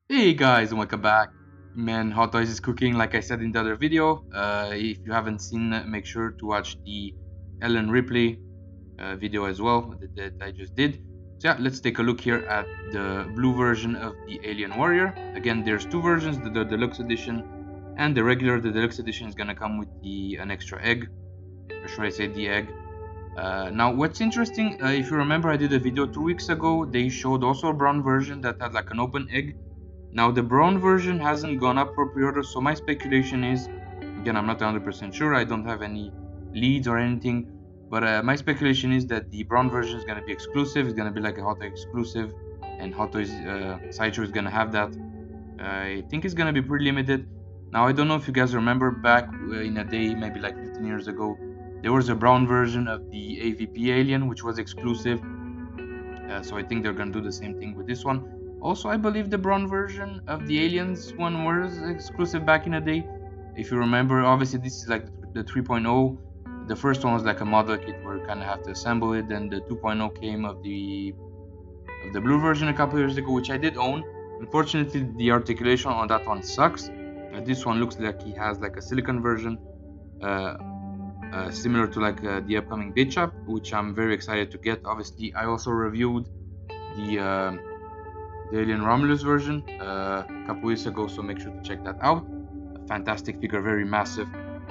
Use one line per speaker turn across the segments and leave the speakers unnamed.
Hey guys, and welcome back. Man, Hot Toys is cooking like I said in the other video. If you haven't seen it, make sure to watch the Ellen Ripley video as well that I just did. So yeah, let's take a look here at the blue version of the Alien Warrior. Again, there's two versions, the Deluxe Edition and the regular. The Deluxe Edition is gonna come with an extra egg, or should I say the egg. Now, what's interesting, if you remember, I did a video 2 weeks ago. They showed also a brown version that had like an open egg. Now the brown version hasn't gone up for pre-order, so my speculation is, again, I'm not 100% sure, I don't have any leads or anything, but my speculation is that the brown version is going to be exclusive. It's going to be like a Hot Toys exclusive, and Hot Toys Sideshow is going to have that. I think it's going to be pretty limited. Now I don't know if you guys remember back in a day, maybe like 15 years ago, there was a brown version of the AVP Alien, which was exclusive. So I think they're gonna do the same thing with this one. Also, I believe the brown version of the Aliens one was exclusive back in the day. If you remember, obviously this is like the 3.0. The first one was like a model kit where you kind of have to assemble it. Then the 2.0 came of the blue version a couple years ago, which I did own. Unfortunately, the articulation on that one sucks. This one looks like he has like a silicone version. Similar to like the upcoming bait shop, which I'm very excited to get. Obviously, I also reviewed the Alien Romulus version a couple weeks ago, so make sure to check that out. A fantastic figure, very massive.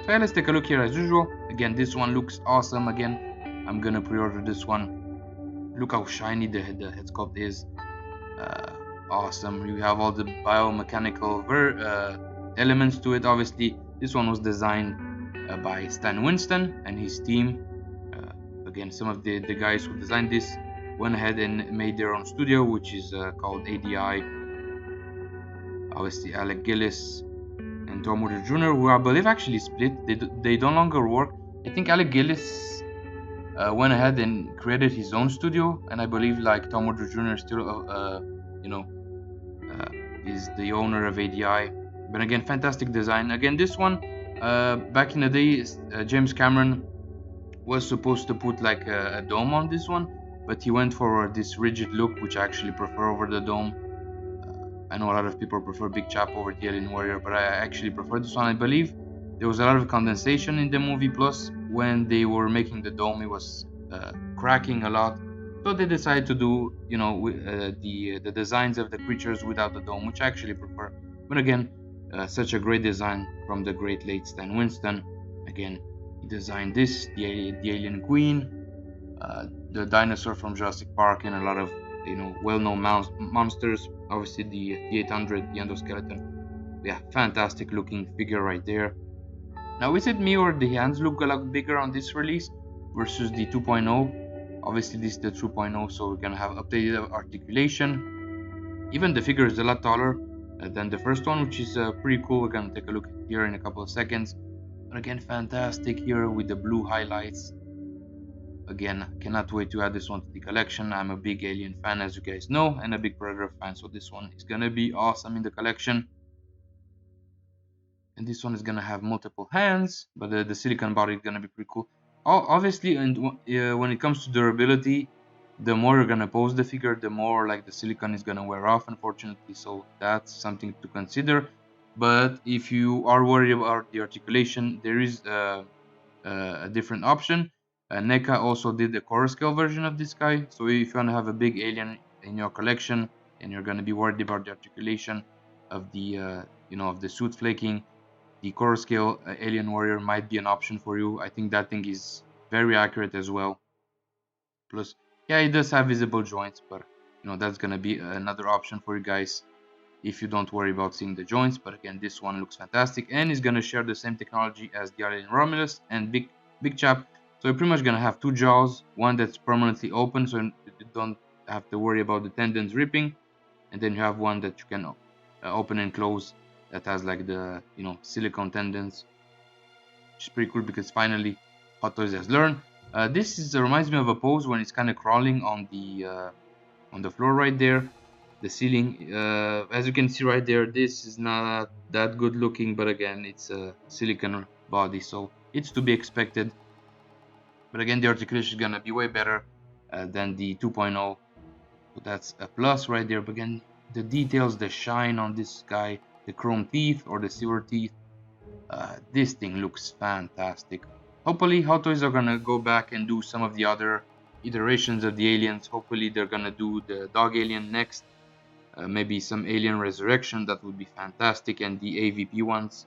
So yeah, let's take a look here as usual. Again, this one looks awesome. Again, I'm gonna pre-order this one. Look how shiny the head sculpt is. Awesome. You have all the biomechanical elements to it. Obviously, this one was designed by Stan Winston and his team. Again, some of the guys who designed this went ahead and made their own studio, which is called ADI. Obviously, Alec Gillis and Tom Woodard Jr., who I believe actually split. They no longer work. I think Alec Gillis went ahead and created his own studio, and I believe like Tom Woodard Jr. still, is the owner of ADI. But again, fantastic design. Again, this one, back in the day, James Cameron was supposed to put like a dome on this one, but he went for this rigid look, which I actually prefer over the dome. I know a lot of people prefer Big Chap over the Alien Warrior, but I actually prefer this one. I believe there was a lot of condensation in the movie, plus when they were making the dome, it was cracking a lot. So they decided to do, the designs of the creatures without the dome, which I actually prefer. But again, such a great design from the great late Stan Winston. Again, he designed this, the Alien Queen, the dinosaur from Jurassic Park, and a lot of well-known monsters. Obviously, the 800, the endoskeleton. Yeah, fantastic looking figure right there. Now, is it me or the hands look a lot bigger on this release versus the 2.0? Obviously, this is the 2.0, so we're gonna have updated articulation. Even the figure is a lot taller than the first one, which is pretty cool. We're gonna take a look here in a couple of seconds. But again, fantastic here with the blue highlights. Again, cannot wait to add this one to the collection. I'm a big Alien fan, as you guys know, and a big Predator fan, so this one is gonna be awesome in the collection. And this one is gonna have multiple hands, but the silicone body is gonna be pretty cool. Obviously, and when it comes to durability, the more you're gonna pose the figure, the more like the silicone is gonna wear off, unfortunately. So that's something to consider. But if you are worried about the articulation, there is a different option. NECA also did a core scale version of this guy. So if you want to have a big alien in your collection and you're going to be worried about the articulation of the of the suit flaking, the core scale Alien Warrior might be an option for you. I think that thing is very accurate as well. Plus, yeah, it does have visible joints, but that's going to be another option for you guys if you don't worry about seeing the joints. But again, this one looks fantastic and is going to share the same technology as the Alien Romulus and Big Chap. So you're pretty much going to have two jaws, one that's permanently open, so you don't have to worry about the tendons ripping, and then you have one that you can open and close that has like the silicone tendons, which is pretty cool because finally Hot Toys has learned. This reminds me of a pose when it's kind of crawling on the floor right there. The ceiling, as you can see right there, this is not that good looking, but again, it's a silicone body, so it's to be expected. But again, the articulation is gonna be way better than the 2.0, so that's a plus right there. But again, the details, the shine on this guy, the chrome teeth or the silver teeth. This thing looks fantastic. Hopefully Hot Toys are gonna go back and do some of the other iterations of the aliens. Hopefully they're gonna do the dog alien next. Maybe some alien resurrection, that would be fantastic, and the AVP ones.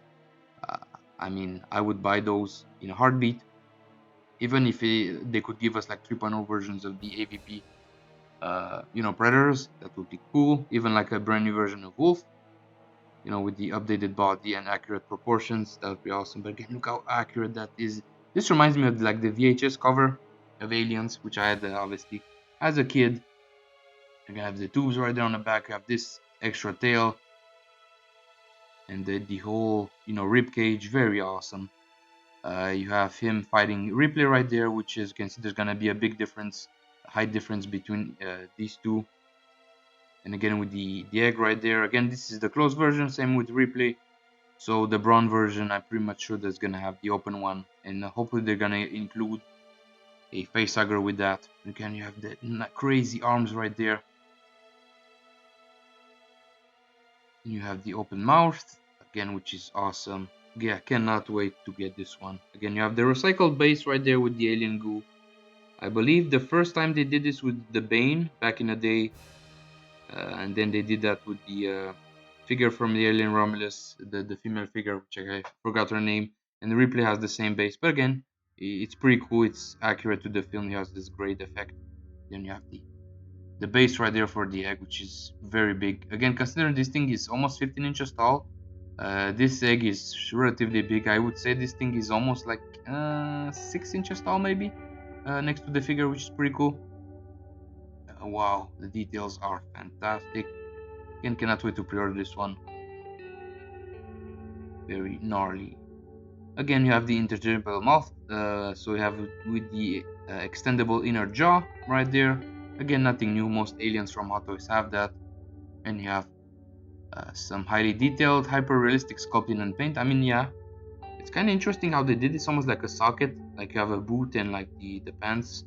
uh, I mean, I would buy those in a heartbeat. Even if they could give us like 3.0 versions of the AVP predators, that would be cool. Even like a brand new version of Wolf, with the updated body and accurate proportions, that would be awesome. But again, look how accurate that is. This reminds me of like the VHS cover of Aliens, which I had obviously as a kid. You have the tubes right there on the back. You have this extra tail and the whole rib cage. Very awesome. You have him fighting Ripley right there, which is, you can see there's gonna be a big difference, height difference between these two. And again with the egg right there. Again, this is the closed version, same with Ripley. So the brown version, I'm pretty much sure that's gonna have the open one, and hopefully they're gonna include a facehugger with that. Again, you have the crazy arms right there. You have the open mouth again, which is awesome. Yeah, cannot wait to get this one. Again, you have the recycled base right there with the alien goo. I believe the first time they did this with the Bane back in the day, and then they did that with the figure from the Alien Romulus, the female figure, which I forgot her name, and Ripley has the same base. But again, it's pretty cool. It's accurate to the film. He has this great effect. Then you have the base right there for the egg, which is very big. Again, considering this thing is almost 15 inches tall, this egg is relatively big. I would say this thing is almost like 6 inches tall, maybe, next to the figure, which is pretty cool. Wow, the details are fantastic. Again, cannot wait to pre-order this one. Very gnarly. Again, you have the interchangeable mouth, so you have with the extendable inner jaw right there. Again, nothing new. Most aliens from Hot Toys have that. And you have some highly detailed, hyper-realistic sculpting and paint. I mean, yeah, it's kind of interesting how they did this, almost like a socket, like you have a boot and like the pants,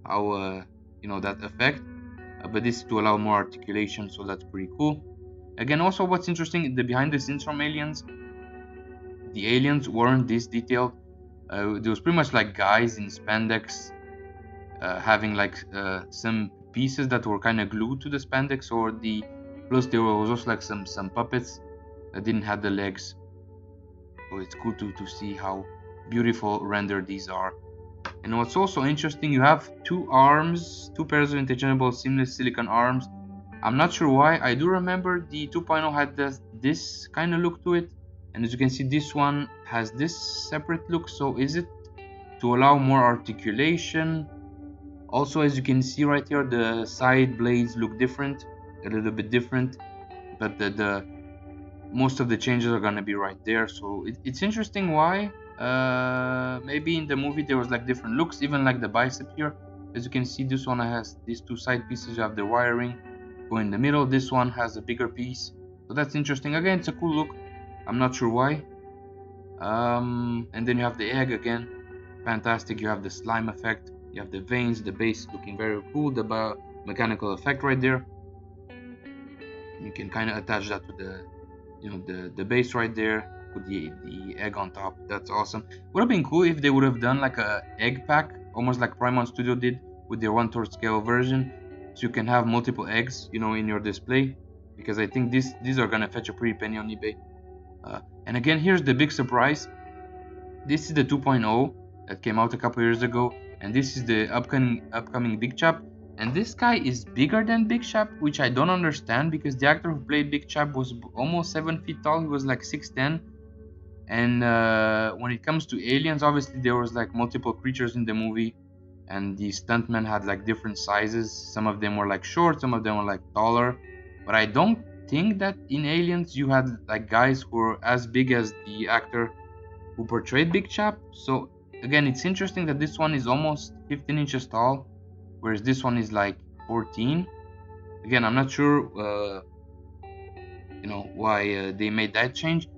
how that effect. But this is to allow more articulation, so that's pretty cool. Again, also what's interesting, the behind the scenes from Aliens, the aliens weren't this detailed. There was pretty much like guys in spandex having like some pieces that were kind of glued to the spandex, or plus there was also like some puppets that didn't have the legs. So it's cool to see how beautiful rendered these are. And what's also interesting, you have two pairs of interchangeable seamless silicone arms. I'm not sure why. I do remember the 2.0 had this kind of look to it, and as you can see, this one has this separate look. So is it to allow more articulation? Also, as you can see right here, the side blades look different, a little bit different, but the most of the changes are gonna be right there. So it's interesting why. Maybe in the movie there was like different looks, even like the bicep here. As you can see, this one has these two side pieces. You have the wiring go in the middle. This one has a bigger piece, so that's interesting. Again, it's a cool look. I'm not sure why. And then you have the egg again, fantastic. You have the slime effect. You have the veins, the base looking very cool. The mechanical effect right there. You can kind of attach that to the base right there with the egg on top. That's awesome. Would have been cool if they would have done like a egg pack, almost like Prime Studio did with their 1/3 scale version, so you can have multiple eggs, in your display. Because I think these are gonna fetch a pretty penny on eBay. And again, here's the big surprise. This is the 2.0 that came out a couple years ago, and this is the upcoming Big Chap. And this guy is bigger than Big Chap, which I don't understand, because the actor who played Big Chap was almost 7 feet tall. He was like 6'10". And when it comes to aliens, obviously there was like multiple creatures in the movie, and the stuntmen had like different sizes. Some of them were like short, some of them were like taller. But I don't think that in Aliens you had like guys who were as big as the actor who portrayed Big Chap. So again, it's interesting that this one is almost 15 inches tall, whereas this one is like 14. Again, I'm not sure why they made that change.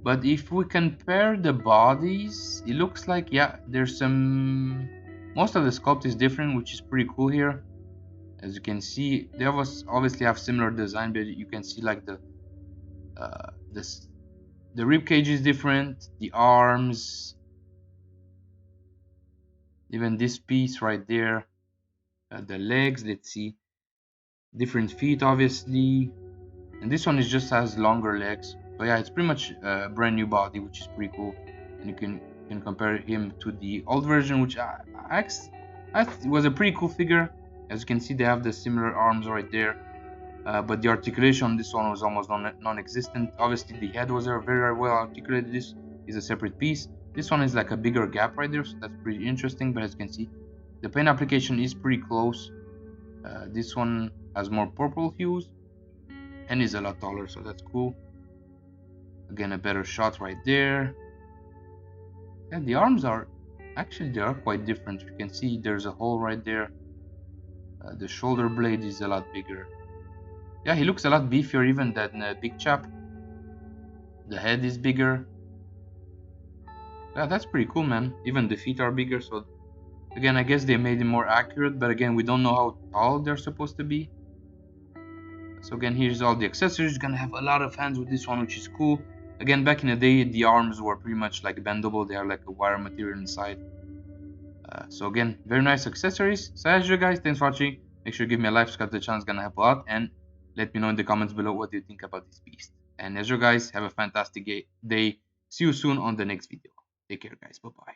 But if we compare the bodies, it looks like, yeah, there's most of the sculpt is different, which is pretty cool here. As you can see, they obviously have similar design, but you can see like this the rib cage is different, the arms, even this piece right there, the legs. Let's see, different feet obviously, and this one is just has longer legs. So yeah, it's pretty much a brand new body, which is pretty cool. And you can compare him to the old version, which was a pretty cool figure. As you can see, they have the similar arms right there, but the articulation on this one was almost non-existent. Obviously, the head was very well articulated. This is a separate piece. This one is like a bigger gap right there, so that's pretty interesting. But as you can see, the paint application is pretty close. This one has more purple hues and is a lot taller, so that's cool. Again, a better shot right there. Yeah, the arms are actually they are quite different. You can see there's a hole right there. The shoulder blade is a lot bigger. Yeah, he looks a lot beefier even than Big Chap. The head is bigger. Yeah, that's pretty cool, man. Even the feet are bigger, so again, I guess they made it more accurate, but again, we don't know how tall they're supposed to be. So again, here's all the accessories. You're gonna have a lot of hands with this one, which is cool. Again, back in the day, the arms were pretty much like bendable. They are like a wire material inside. So again, very nice accessories. So as you guys, thanks for watching. Make sure you give me a like, subscribe to the channel, it's gonna help a lot. And let me know in the comments below what you think about this beast. And as you guys, have a fantastic day. See you soon on the next video. Take care, guys. Bye-bye.